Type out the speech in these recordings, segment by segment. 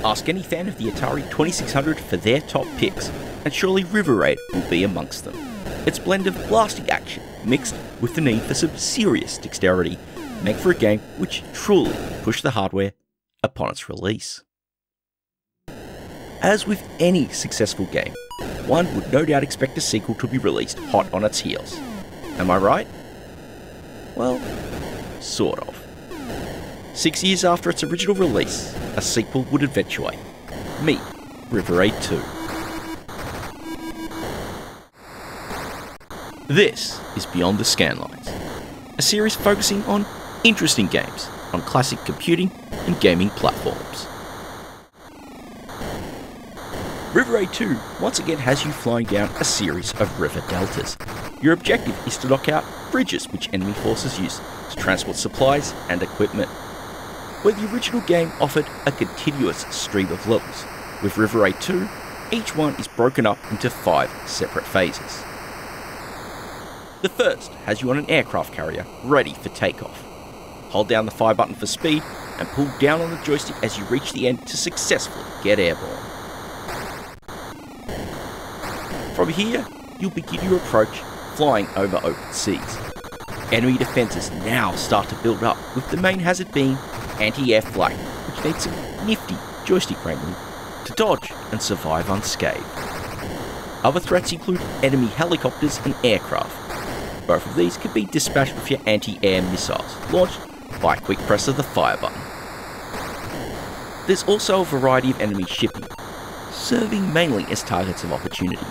Ask any fan of the Atari 2600 for their top picks, and surely River Raid will be amongst them. Its blend of blasting action mixed with the need for some serious dexterity make for a game which truly pushed the hardware upon its release. As with any successful game, one would no doubt expect a sequel to be released hot on its heels. Am I right? Well, sort of. 6 years after its original release, a sequel would eventuate. Meet River Raid 2. This is Beyond The Scanlines, a series focusing on interesting games on classic computing and gaming platforms. River Raid 2 once again has you flying down a series of river deltas. Your objective is to knock out bridges which enemy forces use to transport supplies and equipment. Where the original game offered a continuous stream of levels, with River Raid 2, each one is broken up into 5 separate phases. The first has you on an aircraft carrier ready for takeoff. Hold down the fire button for speed and pull down on the joystick as you reach the end to successfully get airborne. From here, you'll begin your approach flying over open seas. Enemy defences now start to build up, with the main hazard being anti-air flight, which needs some nifty joystick wrangling to dodge and survive unscathed. Other threats include enemy helicopters and aircraft. Both of these can be dispatched with your anti-air missiles, launched by a quick press of the fire button. There's also a variety of enemy shipping, serving mainly as targets of opportunity.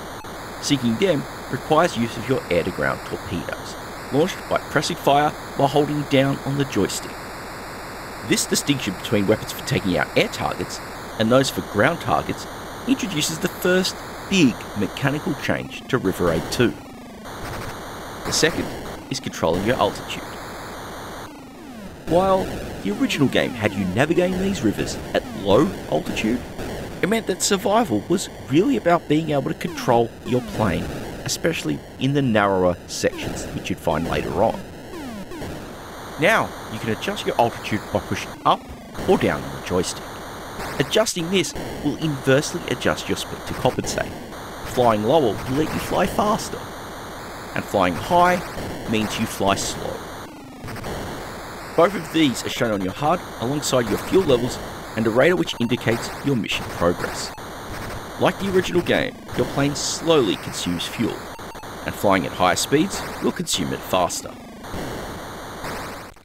Seeking them requires use of your air-to-ground torpedoes, launched by pressing fire while holding down on the joystick. This distinction between weapons for taking out air targets and those for ground targets introduces the first big mechanical change to River Raid 2. The second is controlling your altitude. While the original game had you navigating these rivers at low altitude, it meant that survival was really about being able to control your plane, especially in the narrower sections which you'd find later on. Now, you can adjust your altitude by pushing up or down on the joystick. Adjusting this will inversely adjust your speed to compensate. Flying lower will let you fly faster, and flying high means you fly slow. Both of these are shown on your HUD alongside your fuel levels and a radar which indicates your mission progress. Like the original game, your plane slowly consumes fuel, and flying at higher speeds will consume it faster.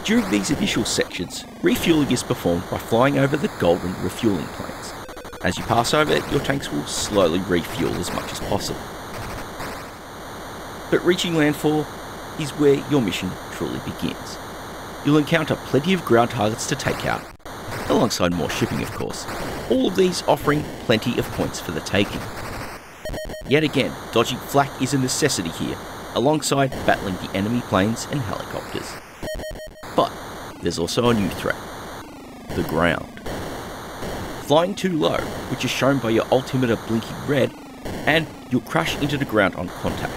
During these initial sections, refueling is performed by flying over the golden refueling planes. As you pass over it, your tanks will slowly refuel as much as possible. But reaching landfall is where your mission truly begins. You'll encounter plenty of ground targets to take out, alongside more shipping of course, all of these offering plenty of points for the taking. Yet again, dodging flak is a necessity here, alongside battling the enemy planes and helicopters. But there's also a new threat: the ground. Flying too low, which is shown by your altimeter blinking red, and you'll crash into the ground on contact.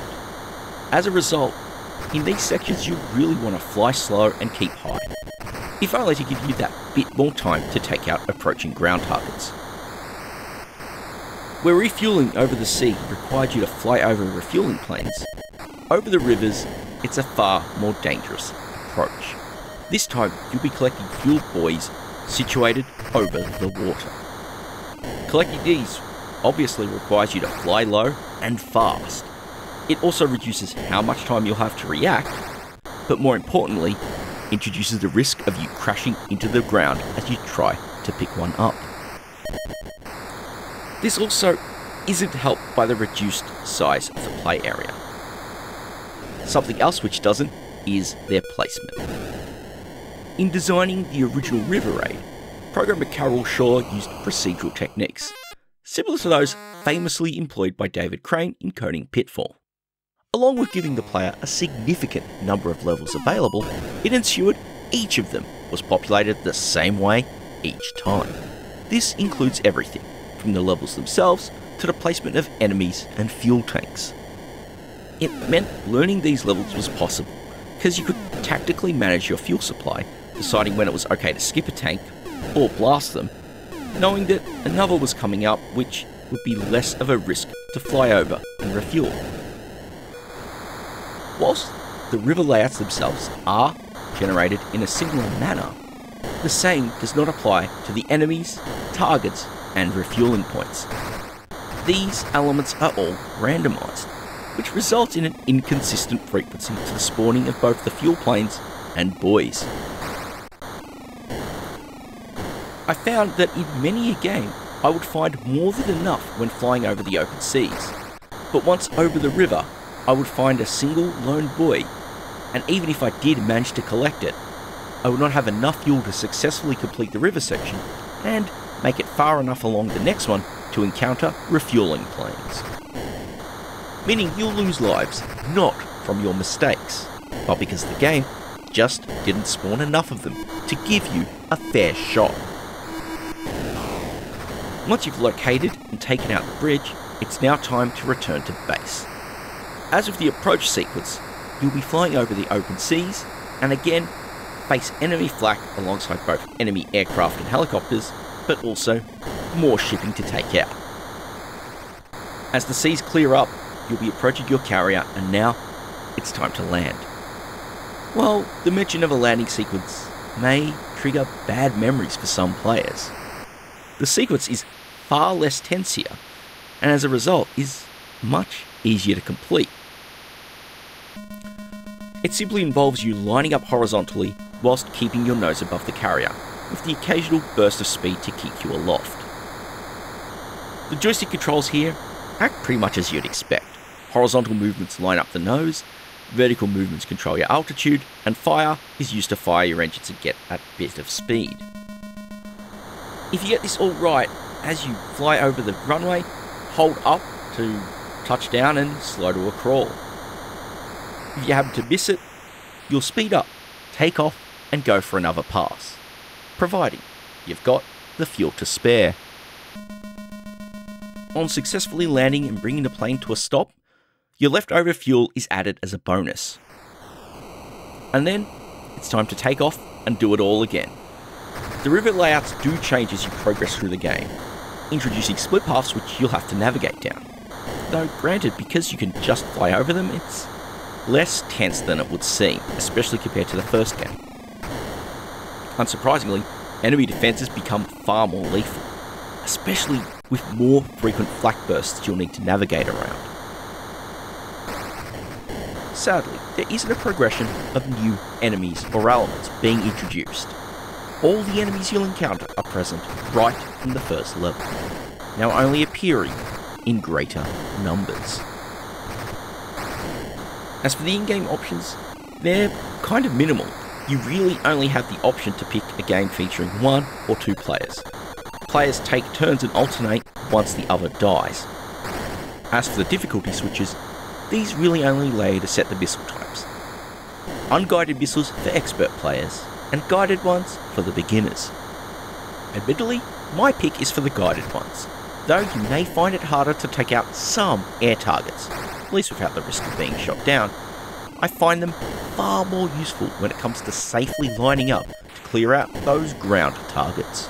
As a result, in these sections you really want to fly slow and keep high, if only to give you that bit more time to take out approaching ground targets. Where refueling over the sea required you to fly over refueling planes, over the rivers it's a far more dangerous approach. This time you'll be collecting fuel buoys situated over the water. Collecting these obviously requires you to fly low and fast. It also reduces how much time you'll have to react, but more importantly, introduces the risk of you crashing into the ground as you try to pick one up. This also isn't helped by the reduced size of the play area. Something else which doesn't is their placement. In designing the original River Raid, programmer Carol Shaw used procedural techniques, similar to those famously employed by David Crane in coding Pitfall. Along with giving the player a significant number of levels available, it ensured each of them was populated the same way each time. This includes everything, from the levels themselves to the placement of enemies and fuel tanks. It meant learning these levels was possible, because you could tactically manage your fuel supply, deciding when it was okay to skip a tank or blast them, knowing that another was coming up which would be less of a risk to fly over and refuel. Whilst the river layouts themselves are generated in a similar manner, the same does not apply to the enemies, targets, and refueling points. These elements are all randomised, which results in an inconsistent frequency to the spawning of both the fuel planes and buoys. I found that in many a game, I would find more than enough when flying over the open seas, but once over the river, I would find a single lone buoy, and even if I did manage to collect it, I would not have enough fuel to successfully complete the river section and make it far enough along the next one to encounter refueling planes. Meaning you'll lose lives, not from your mistakes, but because the game just didn't spawn enough of them to give you a fair shot. Once you've located and taken out the bridge, it's now time to return to base. As with the approach sequence, you'll be flying over the open seas, and again, face enemy flak alongside both enemy aircraft and helicopters, but also more shipping to take out. As the seas clear up, you'll be approaching your carrier, and now it's time to land. While the mention of a landing sequence may trigger bad memories for some players, the sequence is far less tense here, and as a result is much easier to complete. It simply involves you lining up horizontally whilst keeping your nose above the carrier, with the occasional burst of speed to keep you aloft. The joystick controls here act pretty much as you'd expect. Horizontal movements line up the nose, vertical movements control your altitude, and fire is used to fire your engines and get a bit of speed. If you get this all right, as you fly over the runway, hold up to touch down and slow to a crawl. If you happen to miss it, you'll speed up, take off, and go for another pass, providing you've got the fuel to spare. On successfully landing and bringing the plane to a stop, your leftover fuel is added as a bonus. And then, it's time to take off and do it all again. The river layouts do change as you progress through the game, introducing split paths which you'll have to navigate down. Though granted, because you can just fly over them, it's less tense than it would seem, especially compared to the first game. Unsurprisingly, enemy defences become far more lethal, especially with more frequent flak bursts you'll need to navigate around. Sadly, there isn't a progression of new enemies or elements being introduced. All the enemies you'll encounter are present right from the first level, now only appearing in greater numbers. As for the in-game options, they're kind of minimal. You really only have the option to pick a game featuring 1 or 2 players. Players take turns and alternate once the other dies. As for the difficulty switches, these really only allow you to set the missile types. Unguided missiles for expert players, and guided ones for the beginners. Admittedly, my pick is for the guided ones, though you may find it harder to take out some air targets, at least without the risk of being shot down. I find them far more useful when it comes to safely lining up to clear out those ground targets.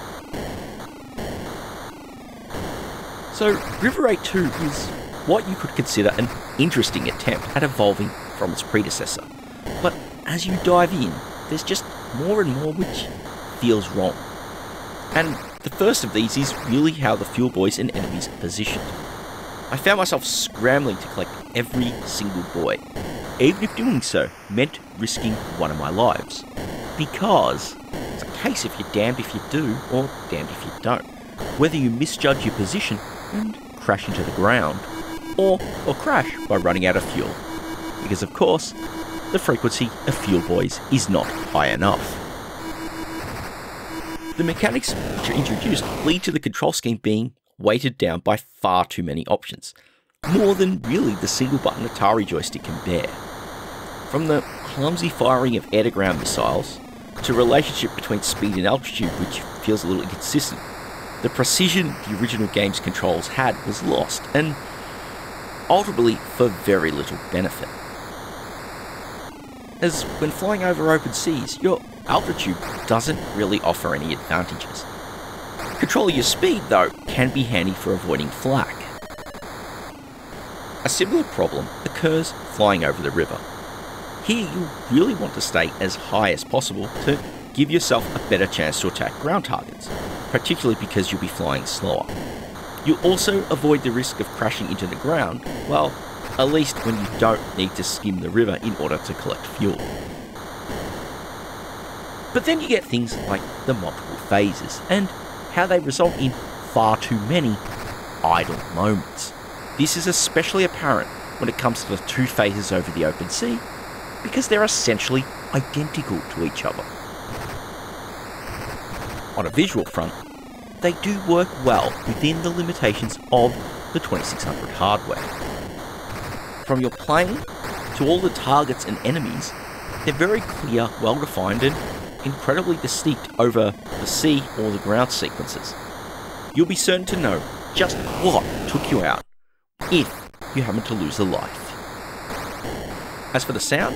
So River Raid 2 is what you could consider an interesting attempt at evolving from its predecessor, but as you dive in, there's just more and more which feels wrong. And the first of these is really how the fuel buoys and enemies are positioned. I found myself scrambling to collect every single buoy, even if doing so meant risking one of my lives. Because it's a case if you're damned if you do, or damned if you don't. Whether you misjudge your position and crash into the ground, or crash by running out of fuel. Because of course, the frequency of fuel buoys is not high enough. The mechanics which are introduced lead to the control scheme being weighted down by far too many options, more than really the single button Atari joystick can bear. From the clumsy firing of air-to-ground missiles, to relationship between speed and altitude which feels a little inconsistent, the precision the original game's controls had was lost, and ultimately for very little benefit. As when flying over open seas, your altitude doesn't really offer any advantages. Controlling your speed, though, can be handy for avoiding flak. A similar problem occurs flying over the river. Here you really want to stay as high as possible to give yourself a better chance to attack ground targets, particularly because you'll be flying slower. You'll also avoid the risk of crashing into the ground, well, at least when you don't need to skim the river in order to collect fuel. But then you get things like the multiple phases, and how they result in far too many idle moments. This is especially apparent when it comes to the two phases over the open sea, because they're essentially identical to each other. On a visual front, they do work well within the limitations of the 2600 hardware. From your plane to all the targets and enemies, they're very clear, well-defined and incredibly distinct over the sea or the ground sequences. You'll be certain to know just what took you out if you happen to lose a life. As for the sound,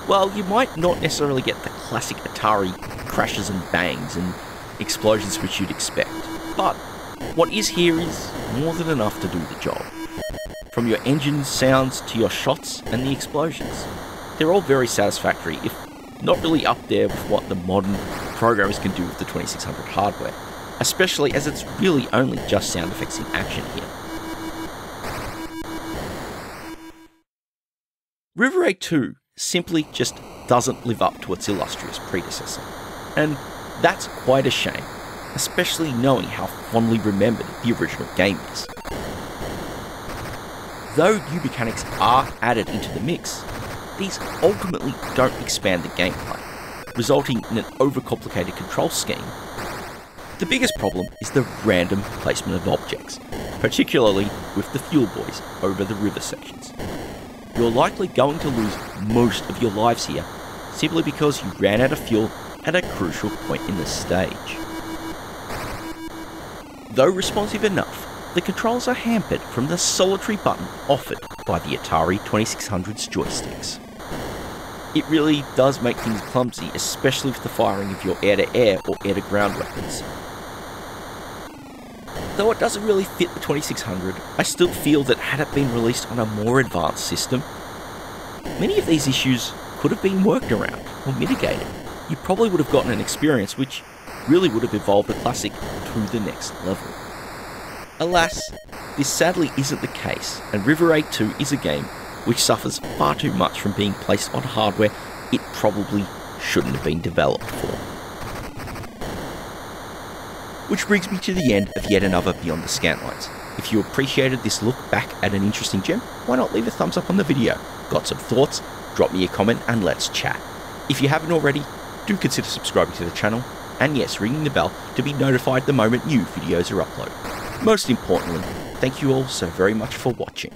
well, you might not necessarily get the classic Atari crashes and bangs and explosions which you'd expect, but what is here is more than enough to do the job. From your engine sounds to your shots and the explosions, they're all very satisfactory, if not really up there with what the modern programmers can do with the 2600 hardware, especially as it's really only just sound effects in action here. River Raid 2 simply just doesn't live up to its illustrious predecessor, and that's quite a shame, especially knowing how fondly remembered the original game is. Though new mechanics are added into the mix, these ultimately don't expand the gameplay, resulting in an overcomplicated control scheme. The biggest problem is the random placement of objects, particularly with the fuel buoys over the river sections. You're likely going to lose most of your lives here, simply because you ran out of fuel at a crucial point in the stage. Though responsive enough, the controls are hampered from the solitary button offered by the Atari 2600's joysticks. It really does make things clumsy, especially with the firing of your air-to-air or air-to-ground weapons. Though it doesn't really fit the 2600, I still feel that had it been released on a more advanced system, many of these issues could have been worked around or mitigated. You probably would have gotten an experience which really would have evolved the classic to the next level. Alas, this sadly isn't the case, and River Raid 2 is a game which suffers far too much from being placed on hardware it probably shouldn't have been developed for. Which brings me to the end of yet another Beyond The Scanlines. If you appreciated this look back at an interesting gem, why not leave a thumbs up on the video? Got some thoughts? Drop me a comment and let's chat. If you haven't already, do consider subscribing to the channel, and yes, ringing the bell to be notified the moment new videos are uploaded. Most importantly, thank you all so very much for watching.